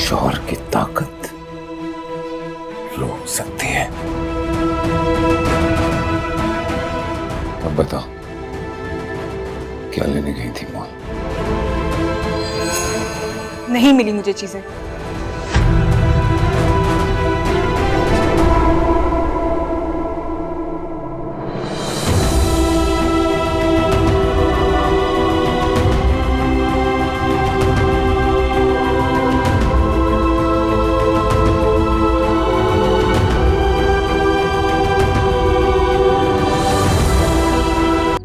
शौहर की ताकत रोक सकती है। अब बताओ, क्या लेने गई थी मॉल? नहीं मिली मुझे चीजें।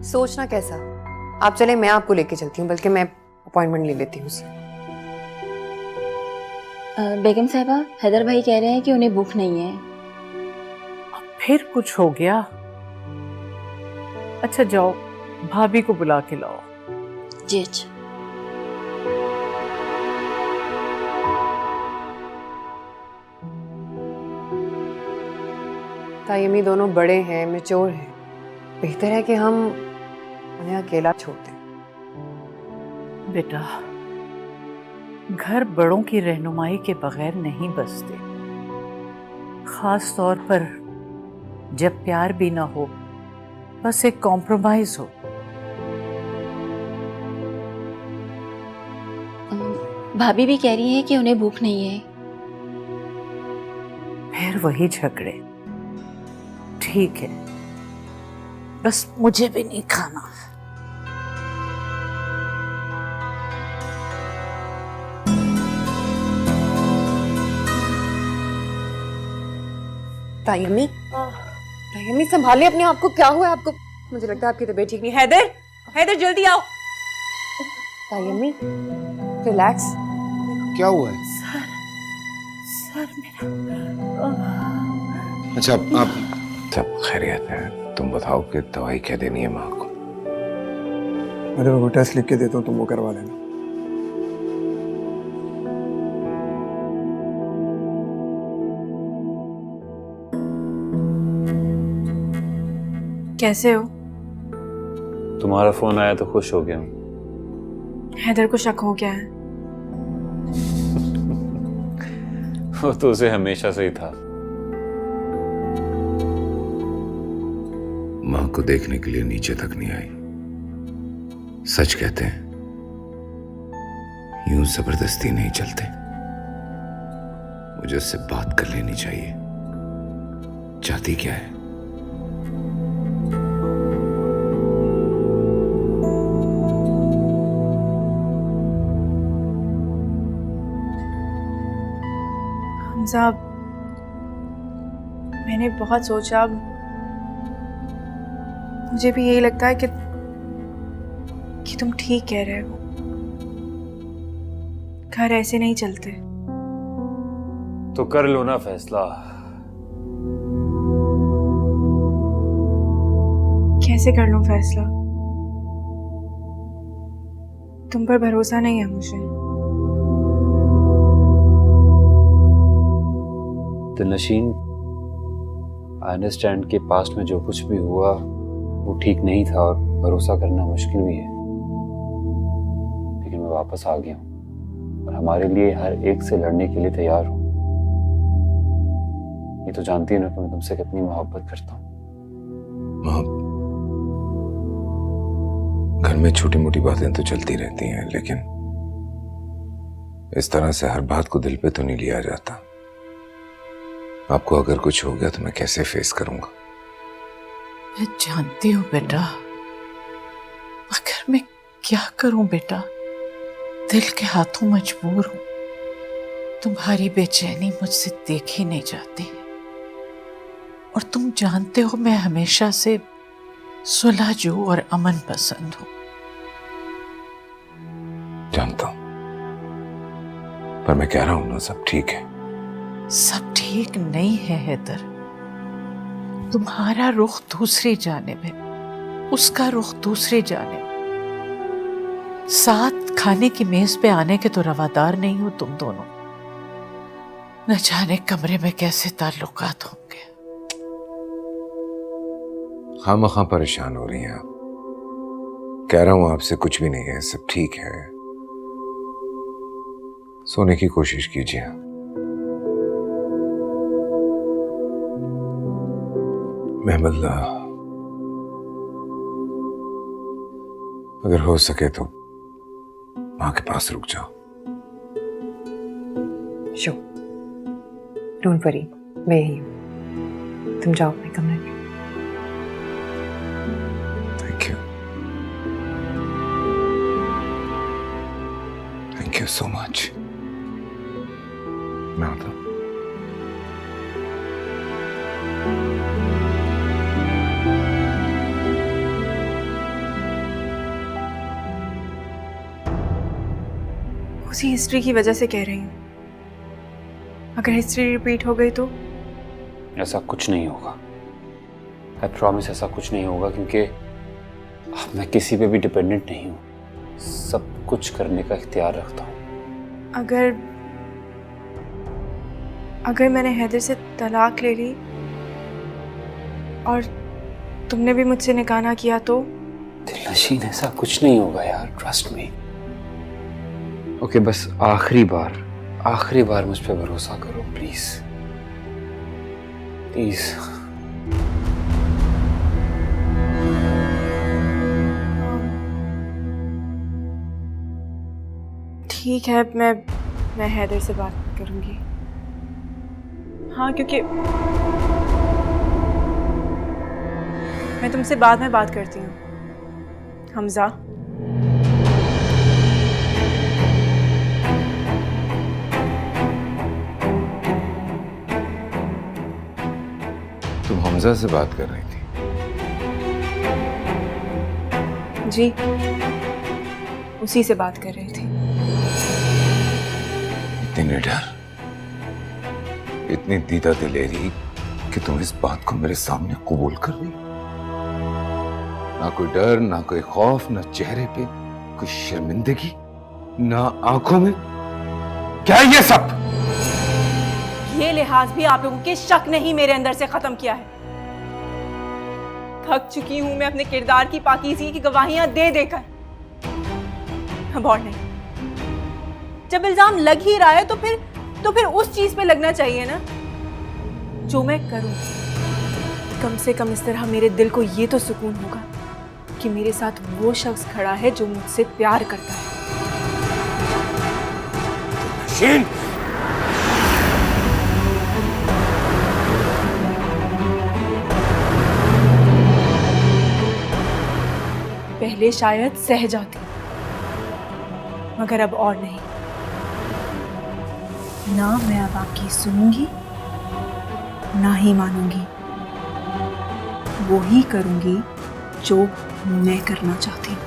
सोचना कैसा, आप चले, मैं आपको लेके चलती हूँ, बल्कि मैं अपॉइंटमेंट ले लेती हूँ उससे। बेगम साहिबा, हैदर भाई कह रहे हैं कि उन्हें भूख नहीं है। अब फिर कुछ हो गया? अच्छा जाओ, भाभी को बुला के लाओ। जी अच्छा। तायमी दोनों बड़े हैं, मैच्योर हैं, बेहतर है कि हम उन्हें अकेला छोड़ दें। बेटा, घर बड़ों की रहनुमाई के बगैर नहीं बसते, खास तौर पर जब प्यार भी ना हो, बस एक कॉम्प्रोमाइज हो। भाभी भी कह रही है कि उन्हें भूख नहीं है। फिर वही झगड़े। ठीक है, बस मुझे भी नहीं खाना। तायमी, तायमी संभालिए अपने आप को, क्या हुआ है आपको? मुझे लगता है आपकी तबीयत ठीक नहीं। हैदर, हैदर जल्दी आओ। तायमी रिलैक्स। क्या हुआ है? सर मेरा। अच्छा, आप सब खैरियत है? तुम बताओ कि दवाई क्या देनी है माँ को? मैं तो वो टेस्ट लिख के देता हूँ, तुम वो करवा लेना। कैसे हो? तुम्हारा फोन आया तो खुश हो गया हूँ। हैदर को शक हो गया है। वो तो उसे हमेशा से ही था। माँ को देखने के लिए नीचे तक नहीं आई। सच कहते हैं, यूं जबरदस्ती नहीं चलते। मुझे उससे बात कर लेनी चाहिए। चाहती क्या है? हमजा, मैंने बहुत सोचा, मुझे भी यही लगता है कि तुम ठीक कह रहे हो। घर ऐसे नहीं चलते। तो कर लो ना फैसला। कैसे कर लूं फैसला? तुम पर भरोसा नहीं है मुझे। दिलनशीन, आई अंडरस्टैंड कि पास्ट में जो कुछ भी हुआ वो ठीक नहीं था और भरोसा करना मुश्किल भी है, लेकिन मैं वापस आ गया हूँ और हमारे लिए हर एक से लड़ने के लिए तैयार हूँ। ये तो जानती है ना कि मैं तुमसे कितनी मोहब्बत करता हूँ। माँ, घर में छोटी मोटी बातें तो चलती रहती हैं, लेकिन इस तरह से हर बात को दिल पे तो नहीं लिया जाता। आपको अगर कुछ हो गया तो मैं कैसे फेस करूंगा? मैं जानती हूँ बेटा, मगर मैं क्या करूं बेटा, दिल के हाथों मजबूर हूं। तुम्हारी बेचैनी मुझसे देखी नहीं जाती, और तुम जानते हो मैं हमेशा से सुलहजू और अमन पसंद हूं। जानता हूं, पर मैं कह रहा हूं ना, सब ठीक है। सब ठीक नहीं है हैदर, तुम्हारा रुख दूसरी जानिब है, उसका रुख दूसरी जानिब। साथ खाने की मेज पे आने के तो रवादार नहीं हो तुम दोनों। न जाने कमरे में कैसे ताल्लुकात होंगे। खामखा परेशान हो रही हैं आप। कह रहा हूं आपसे कुछ भी नहीं है, सब ठीक है। सोने की कोशिश कीजिए। महमल, अगर हो सके तो मां के पास रुक जाओ। शो, डोंट वरी, मैं यही हूँ। तुम जाओ अपने कमरे में। Thank you, thank you so much. मैं आता हूं। उसी हिस्ट्री की वजह से कह रही हूँ, अगर हिस्ट्री रिपीट हो गई तो? ऐसा कुछ नहीं होगा, आई प्रॉमिस ऐसा कुछ नहीं होगा, क्योंकि अब मैं किसी पे भी डिपेंडेंट नहीं हूँ, सब कुछ करने का इख्तियार रखता हूँ। अगर मैंने हैदर से तलाक ले ली और तुमने भी मुझसे निकाह ना किया तो? दिलनशीन, ऐसा कुछ नहीं होगा यार, ट्रस्ट मी। ओके, बस आखिरी बार मुझ पे भरोसा करो प्लीज, प्लीज। ठीक है, मैं हैदर से बात करूंगी। हाँ, क्योंकि मैं तुमसे बाद में बात करती हूँ। हमजा, तुम हमजा से बात कर रही थी? जी, उसी से बात कर रही थी। इतनी निडर, इतनी दीदा दिलेरी कि तुम इस बात को मेरे सामने कबूल कर ली। ना कोई डर, ना कोई खौफ, ना चेहरे पे कोई शर्मिंदगी, ना आंखों में। क्या है ये सब? ये लिहाज भी आप लोगों के शक ने ही मेरे अंदर से खत्म किया है। थक चुकी हूं मैं अपने किरदार की पाकीज़गी की गवाहियां दे देकर। अब और नहीं। जब इल्जाम लग ही रहा है तो फिर उस चीज पे लगना चाहिए ना जो मैं करूं। कम से कम इस तरह मेरे दिल को ये तो सुकून होगा कि मेरे साथ वो शख्स खड़ा है जो मुझसे प्यार करता है। शीन! पहले शायद सह जाती, मगर अब और नहीं। ना मैं अब आपकी सुनूंगी, ना ही मानूंगी। वो ही करूंगी जो मैं करना चाहती हूँ।